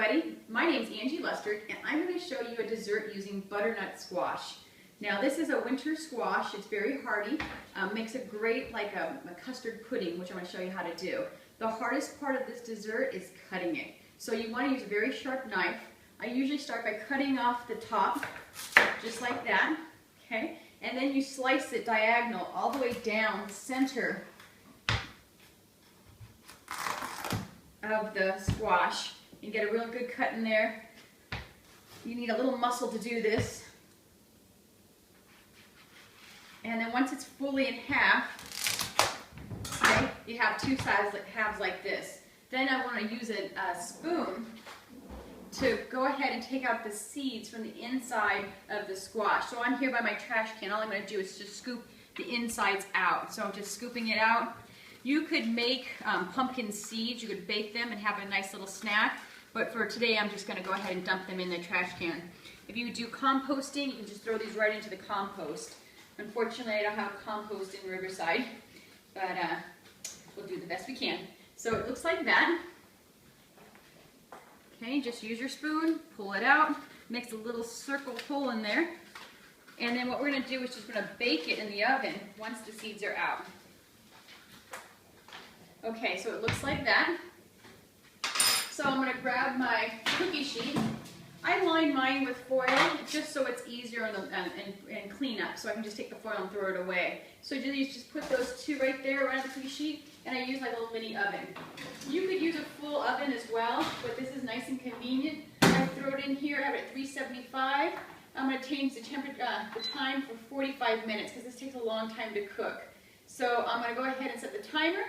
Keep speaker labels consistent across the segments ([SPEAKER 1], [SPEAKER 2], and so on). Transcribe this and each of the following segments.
[SPEAKER 1] everybody, my name is Angie Lustrick and I'm going to show you a dessert using butternut squash. Now this is a winter squash, it's very hearty, makes it great like a custard pudding, which I'm going to show you how to do. The hardest part of this dessert is cutting it. So you want to use a very sharp knife. I usually start by cutting off the top, just like that, okay? And then you slice it diagonal all the way down the center of the squash. You get a real good cut in there. You need a little muscle to do this. And then once it's fully in half, okay, you have two sides halves like this. Then I want to use a spoon to go ahead and take out the seeds from the inside of the squash. So I'm here by my trash can. All I'm going to do is just scoop the insides out. So I'm just scooping it out. You could make pumpkin seeds. You could bake them and have a nice little snack. But for today, I'm just going to go ahead and dump them in the trash can. If you do composting, you can just throw these right into the compost. Unfortunately, I don't have compost in Riverside, but we'll do the best we can. So it looks like that. Okay, just use your spoon, pull it out, makes a little circle hole in there. And then what we're going to do is just going to bake it in the oven once the seeds are out. Okay, so it looks like that. So I'm going to grab my cookie sheet. I line mine with foil just so it's easier and clean up, so I can just take the foil and throw it away. So you just put those two right there right on the cookie sheet, and I use my little mini oven. You could use a full oven as well, but this is nice and convenient. I throw it in here, I have it at 375. I'm going to change the temperature, the time for 45 minutes because this takes a long time to cook. So I'm going to go ahead and set the timer,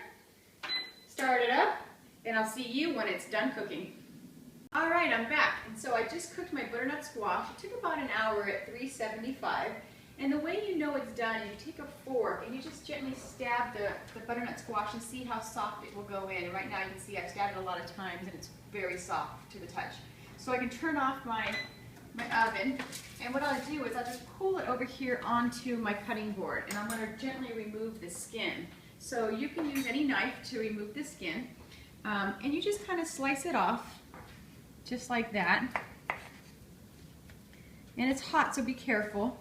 [SPEAKER 1] start it up, and I'll see you when it's done cooking. Alright, I'm back. And so I just cooked my butternut squash. It took about an hour at 375. And the way you know it's done is you take a fork and you just gently stab the butternut squash and see how soft it will go in. Right now you can see I've stabbed it a lot of times and it's very soft to the touch. So I can turn off my oven, and what I'll do is I'll just pull it over here onto my cutting board, and I'm going to gently remove the skin. So you can use any knife to remove the skin, and you just kind of slice it off, just like that. And it's hot, so be careful.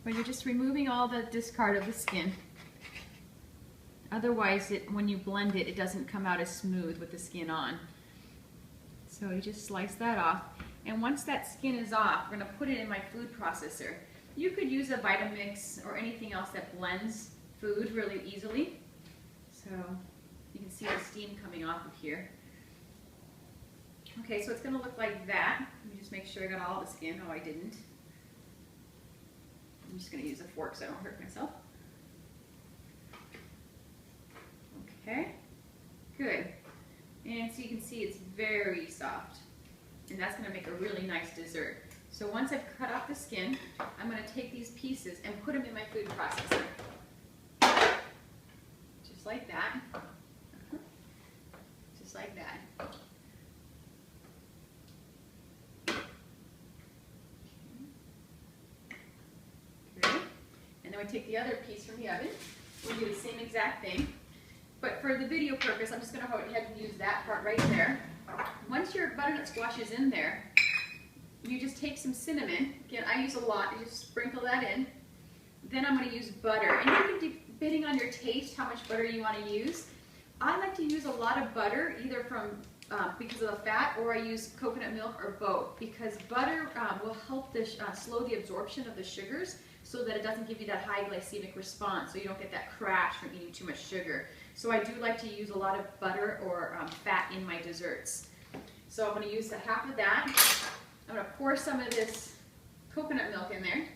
[SPEAKER 1] But you're just removing all the discard of the skin. Otherwise, when you blend it, it doesn't come out as smooth with the skin on. So you just slice that off. And once that skin is off, we're going to put it in my food processor. You could use a Vitamix or anything else that blends food really easily. So you can see the steam coming off of here. Okay, so it's going to look like that. Let me just make sure I got all the skin. Oh, I didn't. I'm just going to use a fork so I don't hurt myself. Okay, good. And so you can see it's very soft. And that's going to make a really nice dessert. So once I've cut off the skin, I'm going to take these pieces and put them in my food processor. Just like that. Just like that. Okay. And then we take the other piece from the oven. We'll do the same exact thing. But for the video purpose, I'm just going to go ahead and use that part right there. Once your butternut squash is in there, you just take some cinnamon. Again, I use a lot. You just sprinkle that in. Then I'm going to use butter. And you can, depending on your taste, how much butter you want to use. I like to use a lot of butter, either from because of the fat, or I use coconut milk, or both. Because butter will help slow the absorption of the sugars so that it doesn't give you that high glycemic response, so you don't get that crash from eating too much sugar. So I do like to use a lot of butter or fat in my desserts. So I'm going to use half of that. I'm going to pour some of this coconut milk in there.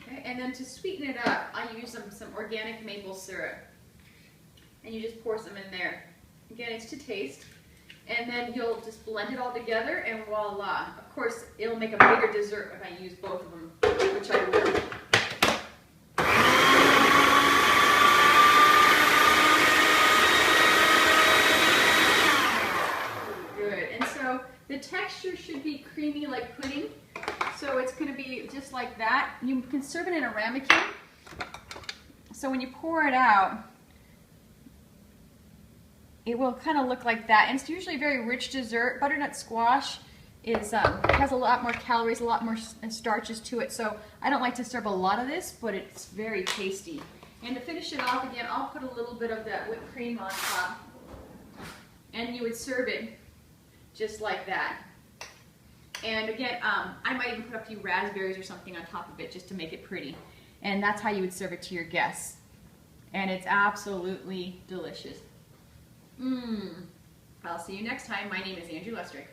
[SPEAKER 1] Okay, and then to sweeten it up, I use some organic maple syrup. And you just pour some in there. Again, it's to taste. And then you'll just blend it all together, and voila. Of course, it'll make a bigger dessert if I use both of them, which I will. The texture should be creamy like pudding, so it's going to be just like that. You can serve it in a ramekin, so when you pour it out, it will kind of look like that. And it's usually a very rich dessert. Butternut squash is has a lot more calories, a lot more starches to it. So I don't like to serve a lot of this, but it's very tasty. And to finish it off, again, I'll put a little bit of that whipped cream on top. And you would serve it just like that. And again, I might even put a few raspberries or something on top of it just to make it pretty. And that's how you would serve it to your guests. And it's absolutely delicious. I'll see you next time. My name is Angie Lustrick.